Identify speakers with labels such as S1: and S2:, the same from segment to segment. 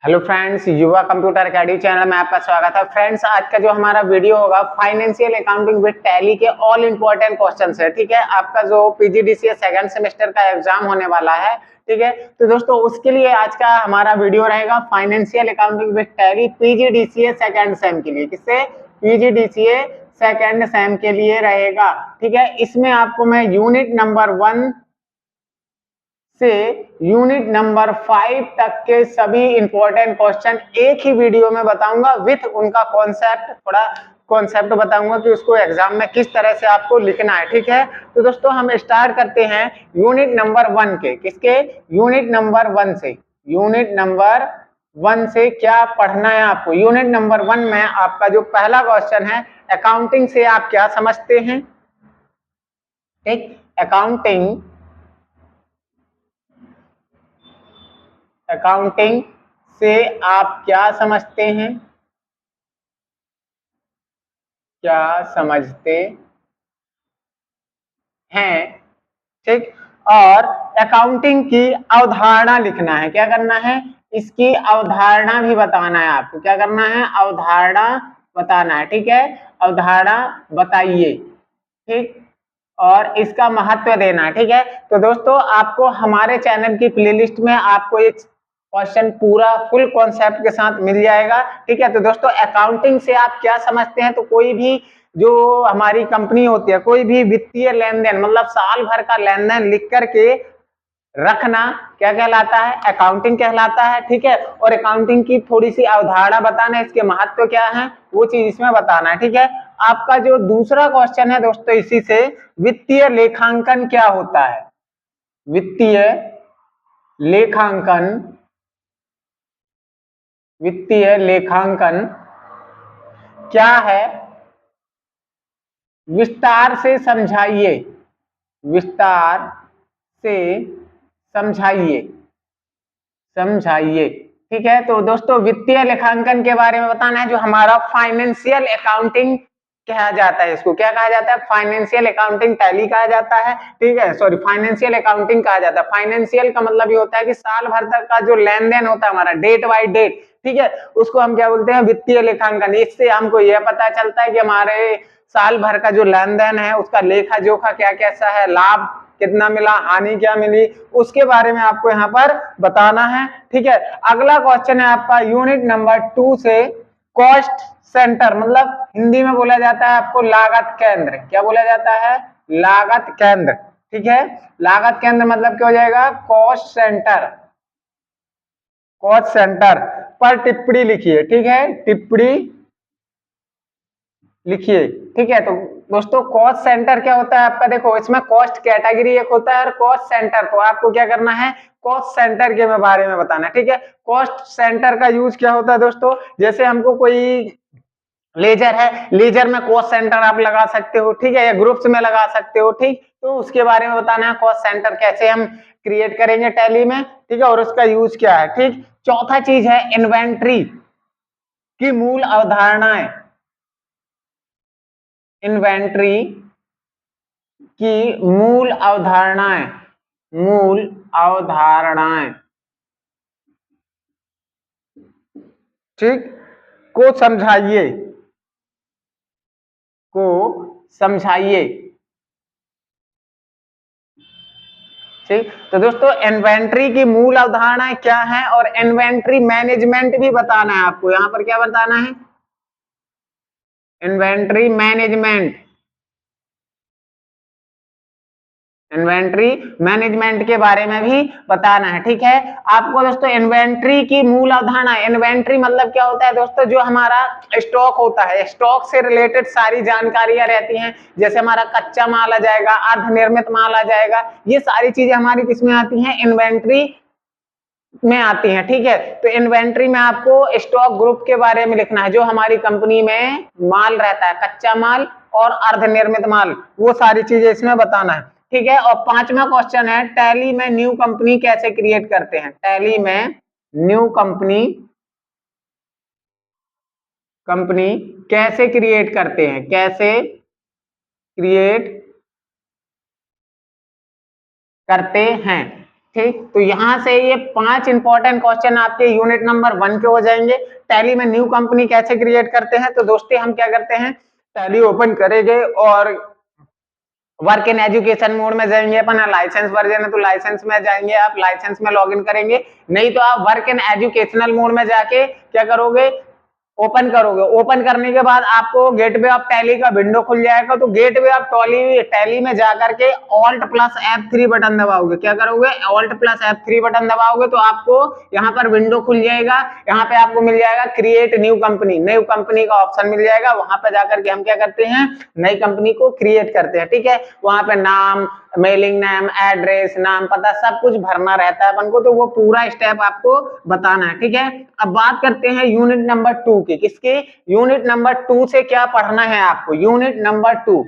S1: Hello friends, युवा computer academy channel में आपका स्वागत है। फ्रेंड्स, आज का जो हमारा वीडियो होगा फाइनेंशियल अकाउंटिंग विद टैली के ऑल इंपॉर्टेंट क्वेश्चंस है। ठीक है, आपका जो पीजीडीसीए सेकंड सेमेस्टर का एग्जाम होने वाला है। ठीक है, तो दोस्तों उसके लिए आज का हमारा वीडियो रहेगा financial accounting with tally PGDCA second same के लिए। किससे? पीजीडीसीए सेकंड सेम के लिए रहेगा। ठीक है, इसमें आपको मैं यूनिट नंबर 1 से यूनिट नंबर 5 तक के सभी इंपॉर्टेंट क्वेश्चन एक ही वीडियो में बताऊंगा विथ उनका कॉन्सेप्ट, थोड़ा कॉन्सेप्ट बताऊंगा कि उसको एग्जाम में किस तरह से आपको लिखना है। ठीक है, तो दोस्तों हम स्टार्ट करते हैं यूनिट नंबर 1 के। किसके? यूनिट नंबर 1 से। यूनिट नंबर 1 से क्या पढ़ना है आपको? यूनिट नंबर 1 में आपका जो पहला क्वेश्चन है, अकाउंटिंग से आप क्या समझते हैं? ठीक, अकाउंटिंग से आप क्या समझते हैं? क्या समझते हैं? ठीक, और अकाउंटिंग की अवधारणा लिखना है। क्या करना है? इसकी अवधारणा भी बताना है आपको। क्या करना है? अवधारणा बताना है। ठीक है, अवधारणा बताइए। ठीक, और इसका महत्व देना है। ठीक है, तो दोस्तों आपको हमारे चैनल की प्लेलिस्ट में आपको एक क्वेश्चन पूरा फुल कॉन्सेप्ट के साथ मिल जाएगा। ठीक है, तो दोस्तों अकाउंटिंग से आप क्या समझते हैं? तो कोई भी जो हमारी कंपनी होती है, कोई भी वित्तीय लेन देन मतलब साल भर का लेन देन लिख करके रखना क्या कहलाता है? अकाउंटिंग कहलाता है। ठीक है, और अकाउंटिंग की थोड़ी सी अवधारणा बताना है, इसके महत्व क्या है वो चीज इसमें बताना है। ठीक है, आपका जो दूसरा क्वेश्चन है दोस्तों इसी से, वित्तीय लेखांकन क्या होता है? वित्तीय लेखांकन, वित्तीय लेखांकन क्या है? विस्तार से समझाइए, विस्तार से समझाइए, समझाइए। ठीक है, तो दोस्तों वित्तीय लेखांकन के बारे में बताना है, जो हमारा फाइनेंशियल अकाउंटिंग कहा जाता है। इसको क्या कहा जाता है? फाइनेंशियल अकाउंटिंग टैली कहा जाता है। ठीक है, सॉरी, फाइनेंशियल अकाउंटिंग कहा जाता है। फाइनेंशियल का मतलब ये होता है कि साल भर तक का जो लेन देन होता है हमारा, डेट बाय डेट। ठीक है, उसको हम क्या बोलते हैं? वित्तीय लेखांकन। इससे हमको यह पता चलता है कि हमारे साल भर का जो लेन देन है उसका लेखा जोखा क्या कैसा है, लाभ कितना मिला, हानि क्या मिली, उसके बारे में आपको यहाँ पर बताना है। ठीक है, अगला क्वेश्चन है आपका यूनिट नंबर 2 से, कॉस्ट सेंटर मतलब हिंदी में बोला जाता है आपको लागत केंद्र। क्या बोला जाता है? लागत केंद्र। ठीक है, लागत केंद्र मतलब क्या हो जाएगा? Cost centre. कॉस्ट सेंटर पर टिप्पणी लिखिए। ठीक है, टिप्पणी लिखिए। ठीक है, तो दोस्तों कॉस्ट सेंटर क्या होता है आपका? देखो इसमें कॉस्ट कैटेगरी एक होता है और कॉस्ट सेंटर, तो आपको क्या करना है? कॉस्ट सेंटर के बारे में बताना है। ठीक है, कॉस्ट सेंटर का यूज क्या होता है दोस्तों? जैसे हमको कोई लेजर है, लेजर में कॉस्ट सेंटर आप लगा सकते हो। ठीक है, या ग्रुप्स में लगा सकते हो। ठीक, तो उसके बारे में बताना है, कॉस्ट सेंटर कैसे हम क्रिएट करेंगे टैली में। ठीक है, और उसका यूज क्या है। ठीक, चौथा चीज है इन्वेंट्री की मूल अवधारणाएं। इन्वेंट्री की मूल अवधारणाएं, मूल अवधारणाएं। ठीक, को समझाइए, को समझाइए। ठीक, तो दोस्तों इन्वेंट्री की मूल अवधारणाएं क्या है और इन्वेंट्री मैनेजमेंट भी बताना है आपको। यहां पर क्या बताना है? Inventory management. इन्वेंट्री मैनेजमेंट के बारे में भी बताना है। ठीक है, आपको दोस्तों इन्वेंट्री की मूल अवधारणा, इन्वेंट्री मतलब क्या होता है दोस्तों? जो हमारा स्टॉक होता है, स्टॉक से रिलेटेड सारी जानकारियां रहती हैं। जैसे हमारा कच्चा माल आ जाएगा, अर्धनिर्मित माल आ जाएगा, ये सारी चीजें हमारी किसमें आती हैं? इन्वेंट्री में आती हैं। ठीक है, तो इन्वेंट्री में आपको स्टॉक ग्रुप के बारे में लिखना है, जो हमारी कंपनी में माल रहता है, कच्चा माल और अर्धनिर्मित माल, वो सारी चीजें इसमें बताना है। ठीक है, और पांचवा क्वेश्चन है, टैली में न्यू कंपनी कैसे क्रिएट करते हैं? टैली में न्यू कंपनी, कंपनी कैसे क्रिएट करते हैं? कैसे क्रिएट करते हैं? ठीक, तो यहाँ से ये 5 इंपॉर्टेंट क्वेश्चन आपके यूनिट नंबर 1 के हो जाएंगे। टैली में न्यू कंपनी कैसे क्रिएट करते हैं, तो दोस्तों हम क्या करते हैं, टैली ओपन करेंगे और वर्क इन एजुकेशन मोड में जाएंगे अपन, लाइसेंस वर्जन है तो लाइसेंस में जाएंगे, आप लाइसेंस में लॉगिन करेंगे, नहीं तो आप वर्क इन एजुकेशनल मोड में जाके क्या करोगे, ओपन करोगे। ओपन करने के बाद आपको गेटवे ऑफ टैली का विंडो खुल जाएगा, तो गेटवे ऑफ टैली में जाकर के ऑल्ट प्लस F3 बटन दबाओगे। क्या करोगे, ऑल्ट प्लस F3 बटन दबाओगे तो आपको यहाँ पर विंडो खुल जाएगा। यहाँ पे आपको मिल जाएगा create new company, new company का ऑप्शन मिल जाएगा। वहां पे जाकर के हम क्या करते हैं, नई कंपनी को क्रिएट करते हैं। ठीक है, वहां पे नाम, मेलिंग नेम, एड्रेस, नाम, पता सब कुछ भरना रहता है अपन को, तो वो पूरा स्टेप आपको बताना है। ठीक है, अब बात करते हैं यूनिट नंबर 2 की। किसके, यूनिट नंबर 2 से क्या पढ़ना है आपको, यूनिट नंबर 2,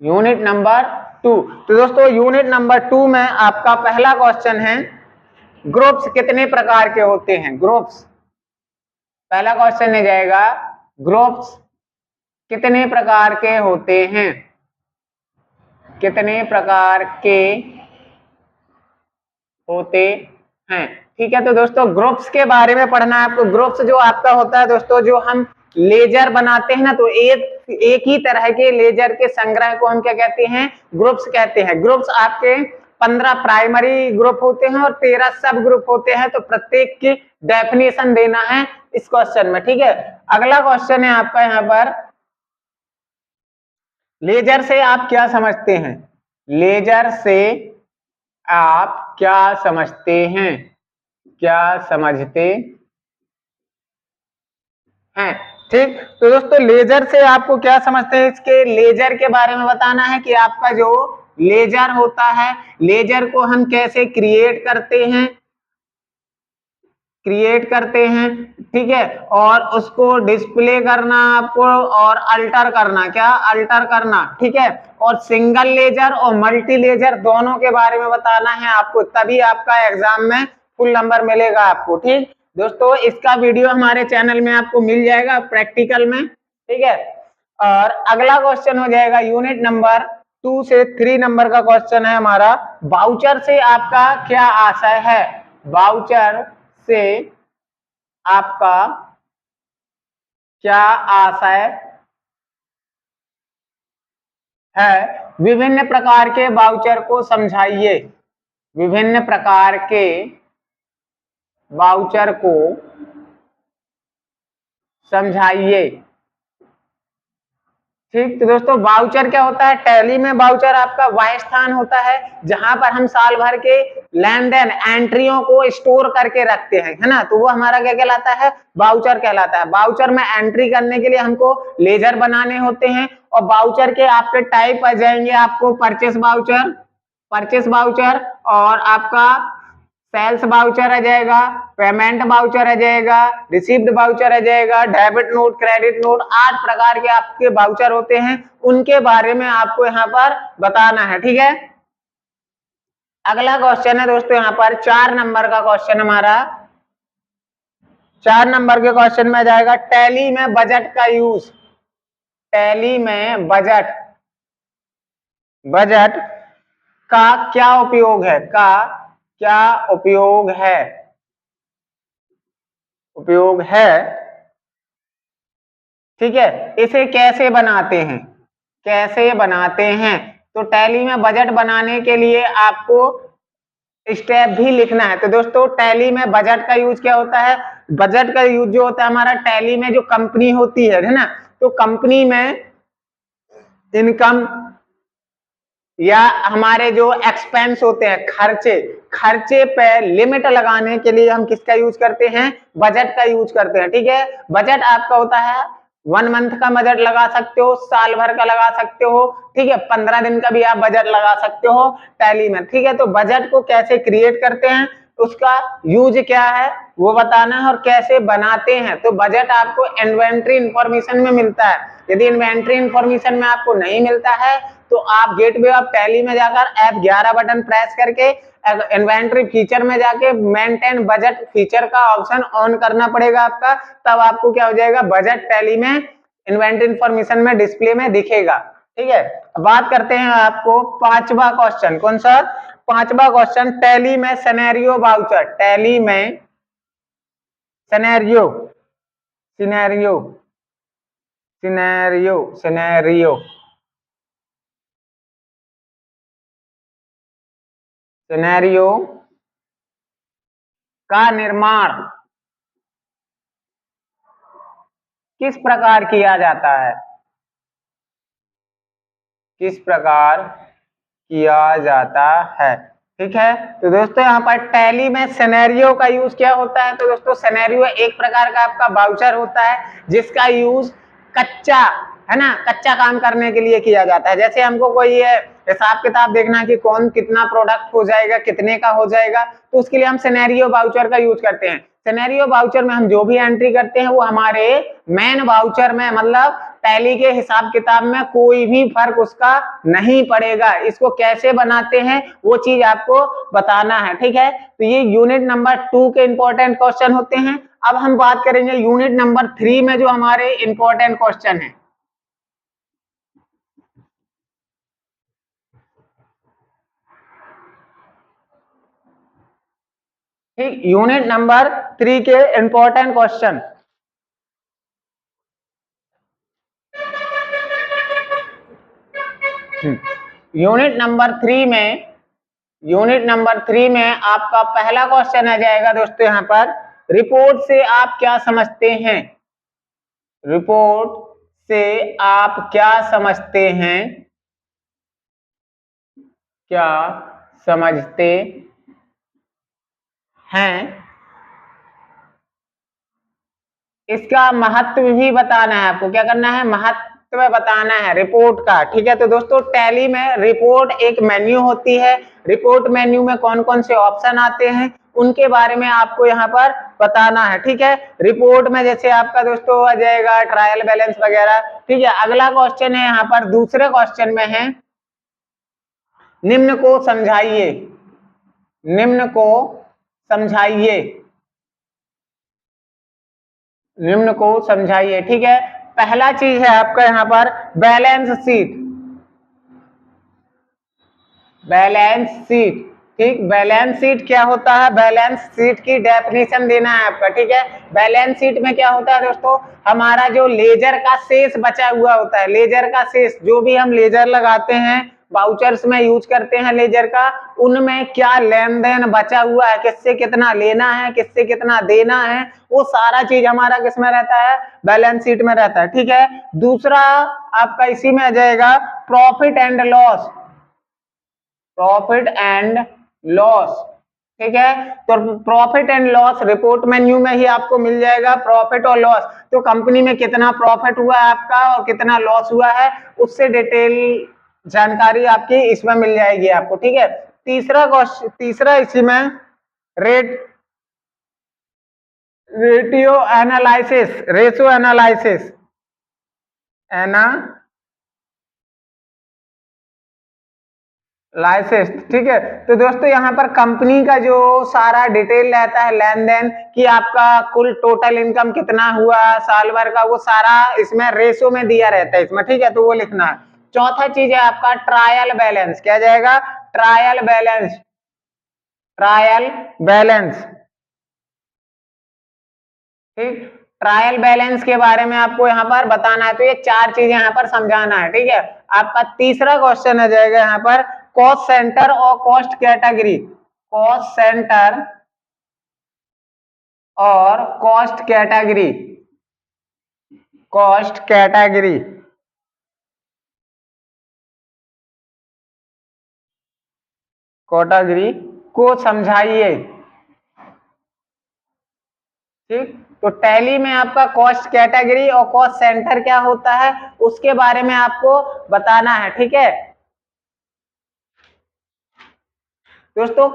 S1: यूनिट नंबर 2। तो दोस्तों यूनिट नंबर 2 में आपका पहला क्वेश्चन है, ग्रुप्स कितने प्रकार के होते हैं, ग्रुप्स। पहला क्वेश्चन हो जाएगा, ग्रुप्स कितने प्रकार के होते हैं, कितने प्रकार के होते हैं। ठीक है, तो दोस्तों ग्रुप्स के बारे में पढ़ना है आपको। ग्रुप्स जो आपका होता है दोस्तों, जो हम लेजर बनाते हैं ना, तो एक ही तरह के लेजर के संग्रह को हम क्या कहते हैं, ग्रुप्स कहते हैं। ग्रुप्स आपके 15 प्राइमरी ग्रुप होते हैं और 13 सब ग्रुप होते हैं, तो प्रत्येक की डेफिनेशन देना है इस क्वेश्चन में। ठीक है, अगला क्वेश्चन है आपका यहाँ पर, लेजर से आप क्या समझते हैं, लेजर से आप क्या समझते हैं, क्या समझते हैं। ठीक, तो दोस्तों लेजर से आपको क्या समझते हैं, इसके लेजर के बारे में बताना है कि आपका जो लेजर होता है, लेजर को हम कैसे क्रिएट करते हैं, क्रिएट करते हैं। ठीक है, और उसको डिस्प्ले करना आपको, और अल्टर करना, क्या अल्टर करना। ठीक है, और सिंगल लेजर और मल्टी लेजर दोनों के बारे में बताना है आपको, तभी आपका एग्जाम में फुल नंबर मिलेगा आपको। ठीक दोस्तों, इसका वीडियो हमारे चैनल में आपको मिल जाएगा प्रैक्टिकल में। ठीक है, और अगला क्वेश्चन हो जाएगा यूनिट नंबर 2 से 3 नंबर का क्वेश्चन है हमारा, वाउचर से आपका क्या आशय है, वाउचर से आपका क्या आशय है, विभिन्न प्रकार के वाउचर को समझाइए, विभिन्न प्रकार के वाउचर को समझाइए। ठीक, तो दोस्तों वाउचर क्या होता है, टैली में वाउचर आपका वह स्थान होता है जहां पर हम साल भर के लेन देन एंट्रियों को स्टोर करके रखते हैं, है ना, तो वो हमारा क्या कहलाता है, वाउचर कहलाता है। वाउचर में एंट्री करने के लिए हमको लेजर बनाने होते हैं, और वाउचर के आपके टाइप आ जाएंगे, आपको परचेस वाउचर, परचेस वाउचर, और आपका सेल्स वाउचर आ जाएगा, पेमेंट वाउचर आ जाएगा, रिसीव्ड वाउचर आ जाएगा, डेबिट नोट, क्रेडिट नोट, 8 प्रकार के आपके वाउचर होते हैं, उनके बारे में आपको यहाँ पर बताना है। ठीक है, अगला क्वेश्चन है दोस्तों यहाँ पर 4 नंबर का क्वेश्चन हमारा, 4 नंबर के क्वेश्चन में जाएगा, टैली में बजट का यूज, टैली में बजट, बजट का क्या उपयोग है, का क्या उपयोग है, उपयोग है। ठीक है, इसे कैसे बनाते हैं, कैसे बनाते हैं, तो टैली में बजट बनाने के लिए आपको स्टेप भी लिखना है। तो दोस्तों टैली में बजट का यूज क्या होता है, बजट का यूज जो होता है हमारा, टैली में जो कंपनी होती है ना, तो कंपनी में इनकम या हमारे जो एक्सपेंस होते हैं, खर्चे, खर्चे पे लिमिट लगाने के लिए हम किसका यूज करते हैं, बजट का यूज करते हैं। ठीक है, बजट आपका होता है 1 मंथ का बजट लगा सकते हो, साल भर का लगा सकते हो, ठीक है, 15 दिन का भी आप बजट लगा सकते हो टैली में। ठीक है, तो बजट को कैसे क्रिएट करते हैं, उसका यूज क्या है वो बताना है, और कैसे बनाते हैं। तो बजट आपको इन्वेंट्री इंफॉर्मेशन में मिलता है, यदि इन्वेंट्री इंफॉर्मेशन में आपको नहीं मिलता है तो आप गेटवे ऑफ टैली में जाकर F11 बटन प्रेस करके इन्वेंट्री फीचर में जाके मेंटेन बजट फीचर का ऑप्शन ऑन करना पड़ेगा आपका, तब आपको क्या हो जाएगा, बजट टैली में इन्वेंट्री इंफॉर्मेशन में डिस्प्ले में दिखेगा। ठीक है, बात करते हैं आपको 5वां क्वेश्चन, कौन सा, 5वां क्वेश्चन, टैली में सिनेरियो वाउचर, टैली में scenario scenario scenario scenario scenario का निर्माण किस प्रकार किया जाता है, किस प्रकार किया जाता है। ठीक है, तो दोस्तों यहाँ पर टैली में सिनेरियो का यूज क्या होता है, तो दोस्तों सिनेरियो एक प्रकार का आपका वाउचर होता है जिसका यूज कच्चा, है ना, कच्चा काम करने के लिए किया जाता है। जैसे हमको कोई हिसाब किताब देखना है कि कौन कितना प्रोडक्ट हो जाएगा, कितने का हो जाएगा, तो उसके लिए हम सिनेरियो वाउचर का यूज करते हैं। सिनेरियो वाउचर में हम जो भी एंट्री करते हैं वो हमारे मेन वाउचर में, मतलब टैली के हिसाब किताब में कोई भी फर्क उसका नहीं पड़ेगा। इसको कैसे बनाते हैं वो चीज आपको बताना है। ठीक है, तो ये यूनिट नंबर 2 के इंपॉर्टेंट क्वेश्चन होते हैं। अब हम बात करेंगे यूनिट नंबर 3 में जो हमारे इंपॉर्टेंट क्वेश्चन है। ठीक, यूनिट नंबर 3 के इंपॉर्टेंट क्वेश्चन। यूनिट नंबर 3 में आपका पहला क्वेश्चन आ जाएगा दोस्तों यहाँ पर, रिपोर्ट से आप क्या समझते हैं, रिपोर्ट से आप क्या समझते हैं, क्या समझते हैं, इसका महत्व भी बताना है आपको। क्या करना है, महत्व बताना है रिपोर्ट का। ठीक है, तो दोस्तों टैली में रिपोर्ट एक मेन्यू होती है, रिपोर्ट मेन्यू में कौन कौन से ऑप्शन आते हैं उनके बारे में आपको यहाँ पर बताना है। ठीक है, रिपोर्ट में जैसे आपका दोस्तों आ जाएगा ट्रायल बैलेंस वगैरह। ठीक है, अगला क्वेश्चन है यहाँ पर, दूसरे क्वेश्चन में है, निम्न को समझाइए, निम्न को समझाइए, निम्न को समझाइए। ठीक है, पहला चीज है आपका यहाँ पर बैलेंस शीट, बैलेंस शीट। ठीक, बैलेंस शीट क्या होता है, बैलेंस शीट की डेफिनेशन देना है आपका। ठीक है, बैलेंस शीट में क्या होता है दोस्तों, हमारा जो लेजर का शेष बचा हुआ होता है, लेजर का शेष, जो भी हम लेजर लगाते हैं वाउचर्स में यूज करते हैं लेजर का, उनमें क्या लेन देन बचा हुआ है, किससे कितना लेना है, किससे कितना देना है, वो सारा चीज हमारा किस में रहता है, बैलेंस शीट में रहता है। ठीक है, दूसरा आपका इसी में आ जाएगा profit and loss, profit and loss. ठीक है, तो profit and loss report menu में ही आपको मिल जाएगा, प्रॉफिट और लॉस, तो कंपनी में कितना प्रॉफिट हुआ है आपका और कितना लॉस हुआ है उससे डिटेल जानकारी आपकी इसमें मिल जाएगी आपको। ठीक है, तीसरा इसी में ratio analysis, ratio analysis, licence. ठीक है, तो दोस्तों यहाँ पर कंपनी का जो सारा डिटेल रहता है लेन देन कि आपका कुल टोटल इनकम कितना हुआ साल भर का, वो सारा इसमें रेशो में दिया रहता है इसमें। ठीक है, तो वो लिखना है। चौथा चीज है आपका ट्रायल बैलेंस, क्या जाएगा, ट्रायल बैलेंस, ट्रायल बैलेंस। ठीक, ट्रायल बैलेंस के बारे में आपको यहाँ पर बताना है, तो ये चार चीजें यहाँ पर समझाना है। ठीक है, आपका तीसरा क्वेश्चन आ जाएगा यहाँ पर कॉस्ट सेंटर और कॉस्ट कैटेगरी, कॉस्ट सेंटर और cost category, cost category. Category को समझाइए। ठीक, तो टैली में आपका कॉस्ट कैटेगरी और कॉस्ट सेंटर क्या होता है उसके बारे में आपको बताना है। ठीक है दोस्तों,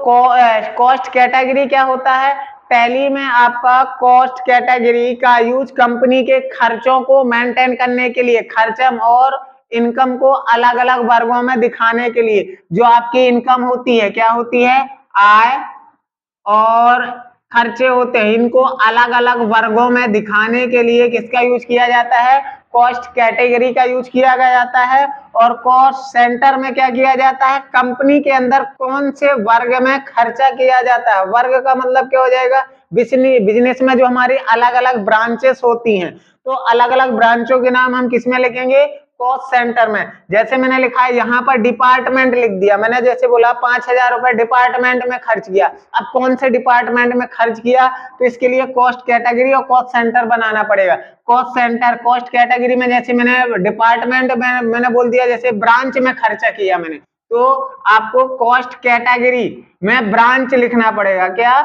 S1: कॉस्ट कैटेगरी क्या होता है, टैली में आपका कॉस्ट कैटेगरी का यूज कंपनी के खर्चों को मेंटेन करने के लिए, खर्चम और इनकम को अलग अलग वर्गों में दिखाने के लिए, जो आपकी इनकम होती है, क्या होती है, आय और खर्चे होते हैं, इनको अलग अलग वर्गों में दिखाने के लिए किसका यूज किया जाता है, कॉस्ट कैटेगरी का यूज किया जाता है, और कॉस्ट सेंटर में क्या किया जाता है, कंपनी के अंदर कौन से वर्ग में खर्चा किया जाता है। वर्ग का मतलब क्या हो जाएगा, बिजनेस में जो हमारी अलग अलग ब्रांचेस होती हैं, तो अलग अलग ब्रांचों के नाम हम किसमें लिखेंगे, कॉस्ट सेंटर में। जैसे मैंने लिखा है यहाँ पर डिपार्टमेंट लिख दिया मैंने, जैसे बोला 5,000 रुपए डिपार्टमेंट में खर्च किया। अब कौन से डिपार्टमेंट में खर्च किया, तो इसके लिए कॉस्ट कैटेगरी और कॉस्ट सेंटर बनाना पड़ेगा। कॉस्ट सेंटर कॉस्ट कैटेगरी में, जैसे मैंने डिपार्टमेंट में मैंने बोल दिया, जैसे ब्रांच में खर्चा किया मैंने, तो आपको कॉस्ट कैटेगरी में ब्रांच लिखना पड़ेगा। क्या,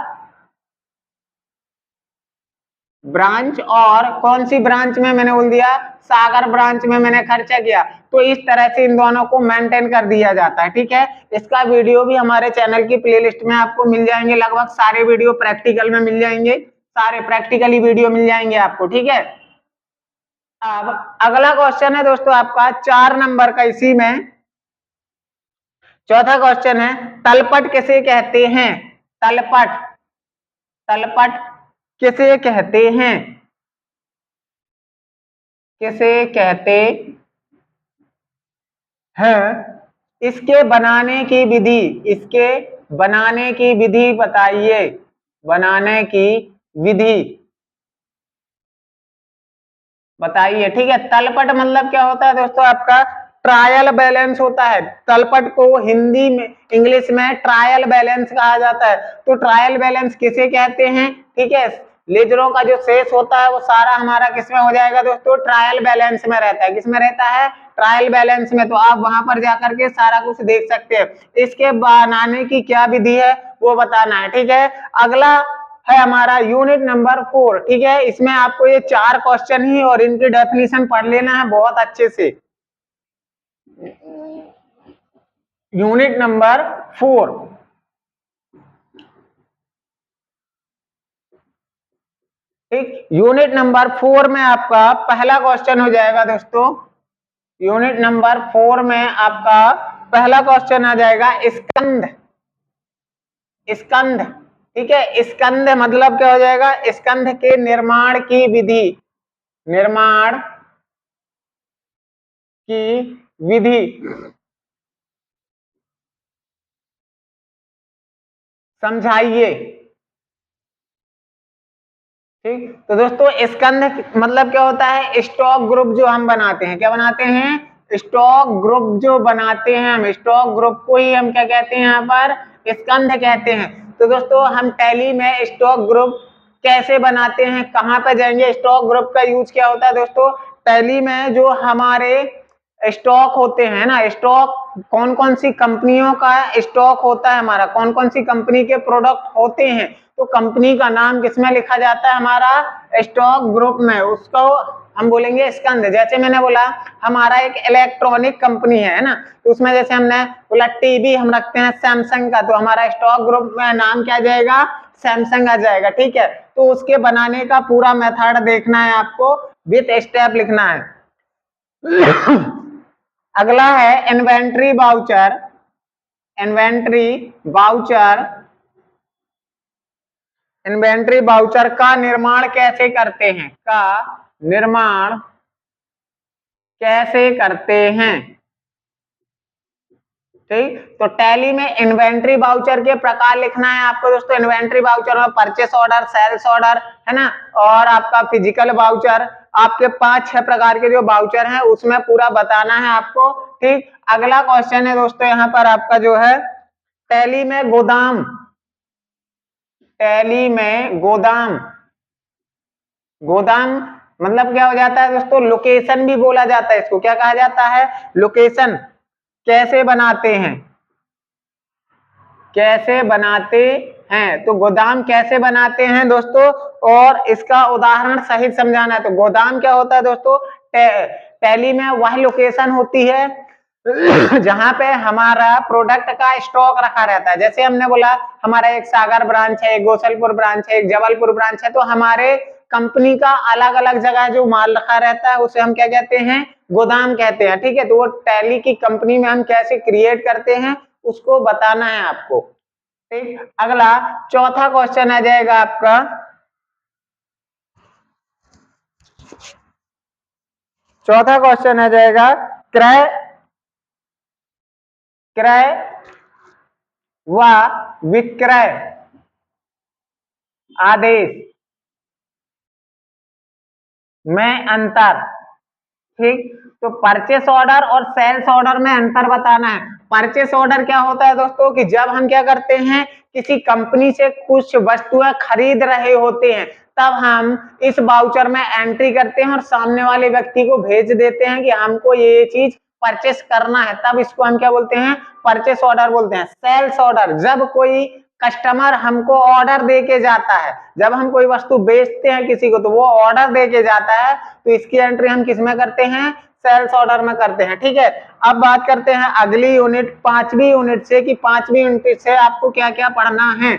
S1: ब्रांच। और कौन सी ब्रांच में, मैंने बोल दिया सागर ब्रांच में मैंने खर्चा किया। तो इस तरह से इन दोनों को मेंटेन कर दिया जाता है। ठीक है, इसका वीडियो भी हमारे चैनल की प्लेलिस्ट में आपको मिल जाएंगे, लगभग सारे वीडियो प्रैक्टिकल में मिल जाएंगे, सारे प्रैक्टिकली वीडियो मिल जाएंगे आपको। ठीक है, अब अगला क्वेश्चन है दोस्तों आपका 4 नंबर का, इसी में चौथा क्वेश्चन है, तलपट किसे कहते हैं। तलपट, तलपट किसे कहते हैं, किसे कहते हैं, इसके बनाने की विधि, इसके बनाने की विधि बताइए, बनाने की विधि बताइए। ठीक है, तलपट मतलब क्या होता है दोस्तों, आपका ट्रायल बैलेंस होता है। तलपट को हिंदी में, इंग्लिश में ट्रायल बैलेंस कहा जाता है। तो ट्रायल बैलेंस किसे कहते हैं, ठीक है, लेजरों का जो शेष होता है वो सारा हमारा किसमें हो जाएगा दोस्तों, ट्रायल बैलेंस में रहता है। किसमें रहता है, ट्रायल बैलेंस में। तो आप वहां पर जाकर के सारा कुछ देख सकते हैं। इसके बनाने की क्या विधि है वो बताना है। ठीक है, अगला है हमारा यूनिट नंबर 4। ठीक है, इसमें आपको ये 4 क्वेश्चन ही और इनकी डेफिनेशन पढ़ लेना है बहुत अच्छे से। यूनिट नंबर 4, ठीक, यूनिट नंबर 4 में आपका पहला क्वेश्चन हो जाएगा दोस्तों। यूनिट नंबर 4 में आपका पहला क्वेश्चन आ जाएगा स्कंध। स्कंध, ठीक है, स्कंध मतलब क्या हो जाएगा, स्कंध के निर्माण की विधि, निर्माण की विधि समझाइए। ठीक, तो दोस्तों स्कंध मतलब क्या होता है, स्टॉक ग्रुप जो हम बनाते हैं। क्या बनाते हैं, स्टॉक ग्रुप जो बनाते हैं हम, स्टॉक ग्रुप को ही हम क्या कहते हैं, यहाँ पर स्कंध कहते हैं। तो दोस्तों हम टैली में स्टॉक ग्रुप कैसे बनाते हैं, कहाँ पे जाएंगे, स्टॉक ग्रुप का यूज क्या होता है दोस्तों, टैली में जो हमारे स्टॉक होते हैं ना, स्टॉक कौन कौन सी कंपनियों का स्टॉक होता है हमारा, कौन कौन सी कंपनी के प्रोडक्ट होते हैं, तो कंपनी का नाम किसमें लिखा जाता है, हमारा स्टॉक ग्रुप में। उसको हम बोलेंगे स्कंध। जैसे मैंने बोला हमारा एक इलेक्ट्रॉनिक कंपनी है ना, तो उसमें जैसे हमने बोला टीवी हम रखते हैं सैमसंग का, तो हमारा स्टॉक ग्रुप में नाम क्या जाएगा, सैमसंग आ जाएगा। ठीक है, तो उसके बनाने का पूरा मेथड देखना है आपको, विथ स्टेप लिखना है। अगला है inventory voucher. Inventory voucher, inventory voucher का निर्माण कैसे करते हैं, का निर्माण कैसे करते हैं। ठीक, तो टैली में इन्वेंट्री वाउचर के प्रकार लिखना है आपको दोस्तों। इन्वेंट्री वाउचर में परचेस ऑर्डर, सेल्स ऑर्डर है ना, और आपका फिजिकल वाउचर, आपके 5-6 प्रकार के जो वाउचर हैं उसमें पूरा बताना है आपको। ठीक, अगला क्वेश्चन है दोस्तों यहाँ पर आपका जो है, टैली में गोदाम, टैली में गोदाम, गोदाम मतलब क्या हो जाता है दोस्तों, लोकेशन भी बोला जाता है इसको। क्या कहा जाता है, लोकेशन। कैसे बनाते हैं, कैसे बनाते हैं, तो गोदाम कैसे बनाते हैं दोस्तों, और इसका उदाहरण सहित समझाना है। तो गोदाम क्या होता है दोस्तों, टैली में वह लोकेशन होती है जहां पे हमारा प्रोडक्ट का स्टॉक रखा रहता है। जैसे हमने बोला हमारा एक सागर ब्रांच है, एक गोसलपुर ब्रांच है, एक जबलपुर ब्रांच है, तो हमारे कंपनी का अलग अलग जगह जो माल रखा रहता है उसे हम क्या कहते हैं, गोदाम कहते हैं। ठीक है, तो वो टैली की कंपनी में हम कैसे क्रिएट करते हैं उसको बताना है आपको। ठीक, अगला चौथा क्वेश्चन आ जाएगा आपका, चौथा क्वेश्चन आ जाएगा क्रय क्रय व विक्रय आदेश में अंतर। ठीक, तो परचेस ऑर्डर और सेल्स ऑर्डर में अंतर बताना है। परचेस ऑर्डर क्या होता है दोस्तों कि जब हम क्या करते हैं, किसी कंपनी से कुछ वस्तुएं खरीद रहे होते हैं, तब हम इस वाउचर में एंट्री करते हैं और सामने वाले व्यक्ति को भेज देते हैं कि हमको ये चीज परचेस करना है, तब इसको हम क्या बोलते हैं, परचेस ऑर्डर बोलते हैं। सेल्स ऑर्डर, जब कोई कस्टमर हमको ऑर्डर दे के जाता है, जब हम कोई वस्तु बेचते हैं किसी को तो वो ऑर्डर दे के जाता है, तो इसकी एंट्री हम किस में करते हैं, सेल्स ऑर्डर में करते हैं। ठीक है, अब बात करते हैं अगली यूनिट, पांचवी यूनिट से, कि पांचवी यूनिट से आपको क्या क्या पढ़ना है।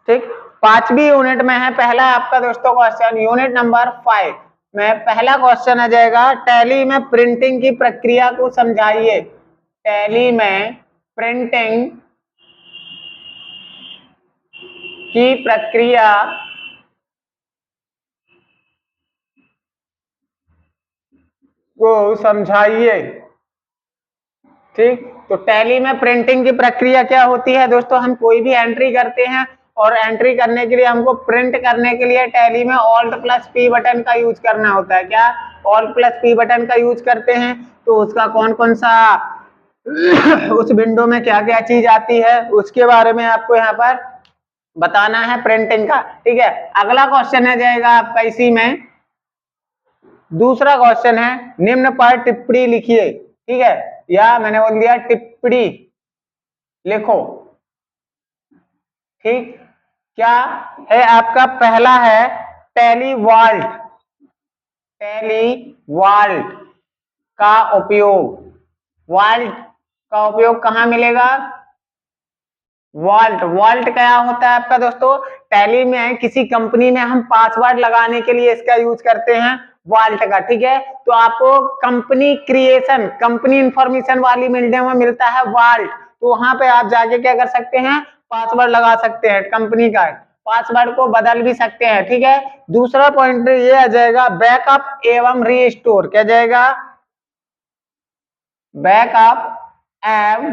S1: ठीक, पांचवी यूनिट में है पहला आपका दोस्तों क्वेश्चन, यूनिट नंबर 5 में पहला क्वेश्चन आ जाएगा, टैली में प्रिंटिंग की प्रक्रिया को समझाइए। टैली में प्रिंटिंग की प्रक्रिया को समझाइए। ठीक, तो टैली में प्रिंटिंग की प्रक्रिया क्या होती है दोस्तों, हम कोई भी एंट्री करते हैं और एंट्री करने के लिए हमको प्रिंट करने के लिए टैली में ऑल्ट प्लस पी बटन का यूज करना होता है। क्या, ऑल्ट प्लस पी बटन का यूज करते हैं, तो उसका कौन कौन सा उस विंडो में क्या क्या चीज आती है उसके बारे में आपको यहाँ पर बताना है प्रिंटिंग का। ठीक है, अगला क्वेश्चन आ जाएगा आपका इसी में, दूसरा क्वेश्चन है, निम्न पर टिप्पणी लिखिए। ठीक है, या मैंने बोल दिया टिप्पणी लिखो। ठीक, क्या है आपका, पहला है टैली वॉल्ट। टैली वॉल्ट का उपयोग, वॉल्ट का उपयोग कहां मिलेगा, वॉल्ट। वॉल्ट क्या होता है आपका दोस्तों, टैली में किसी कंपनी में हम पासवर्ड लगाने के लिए इसका यूज करते हैं वॉल्ट का। ठीक है, तो आपको कंपनी क्रिएशन, कंपनी इंफॉर्मेशन वाली विंडो में मिलता है वॉल्ट, तो वहां पे आप जाके क्या कर सकते हैं, पासवर्ड लगा सकते हैं, कंपनी का पासवर्ड को बदल भी सकते हैं। ठीक है, दूसरा पॉइंट ये आ जाएगा, बैकअप एवं रीस्टोर। क्या जाएगा, बैकअप एंड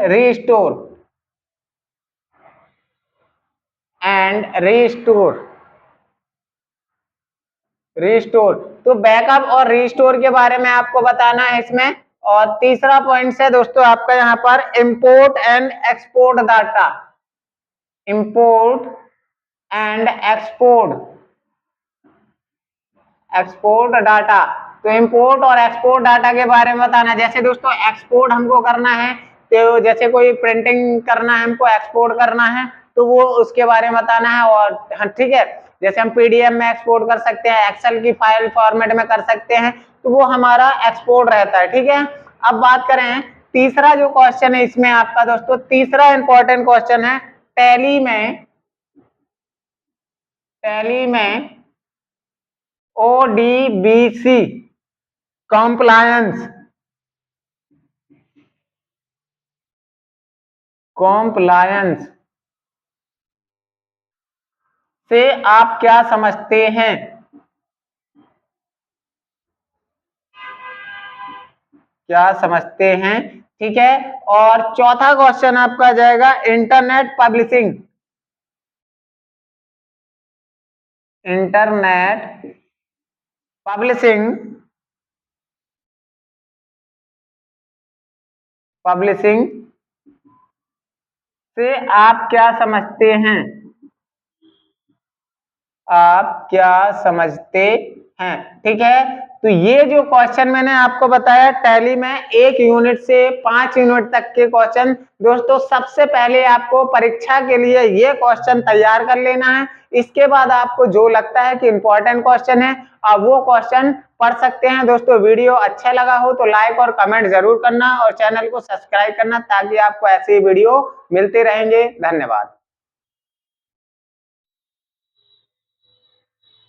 S1: रीस्टोर रिस्टोर। तो बैकअप और रिस्टोर के बारे में आपको बताना है इसमें। और तीसरा पॉइंट है दोस्तों आपका यहाँ पर import and export data. Import and export data. तो इंपोर्ट और एक्सपोर्ट डाटा के बारे में बताना, जैसे दोस्तों एक्सपोर्ट हमको करना है, तो जैसे कोई प्रिंटिंग करना है हमको, एक्सपोर्ट करना है, तो वो उसके बारे में बताना है। और ठीक है, जैसे हम पीडीएफ में एक्सपोर्ट कर सकते हैं, एक्सेल की फाइल फॉर्मेट में कर सकते हैं, तो वो हमारा एक्सपोर्ट रहता है। ठीक है, अब बात करें तीसरा जो क्वेश्चन है इसमें आपका दोस्तों, तीसरा इंपॉर्टेंट क्वेश्चन है, टैली में ओडीबीसी कॉम्प्लायंस से आप क्या समझते हैं। क्या समझते हैं। ठीक है, और चौथा क्वेश्चन आपका जाएगा, इंटरनेट पब्लिशिंग से आप क्या समझते हैं। आप क्या समझते हैं। ठीक है, तो ये जो क्वेश्चन मैंने आपको बताया टैली में 1 यूनिट से 5 यूनिट तक के क्वेश्चन, दोस्तों सबसे पहले आपको परीक्षा के लिए ये क्वेश्चन तैयार कर लेना है। इसके बाद आपको जो लगता है कि इंपॉर्टेंट क्वेश्चन है, आप वो क्वेश्चन पढ़ सकते हैं। दोस्तों वीडियो अच्छा लगा हो तो लाइक और कमेंट जरूर करना और चैनल को सब्सक्राइब करना, ताकि आपको ऐसे वीडियो मिलते रहेंगे। धन्यवाद।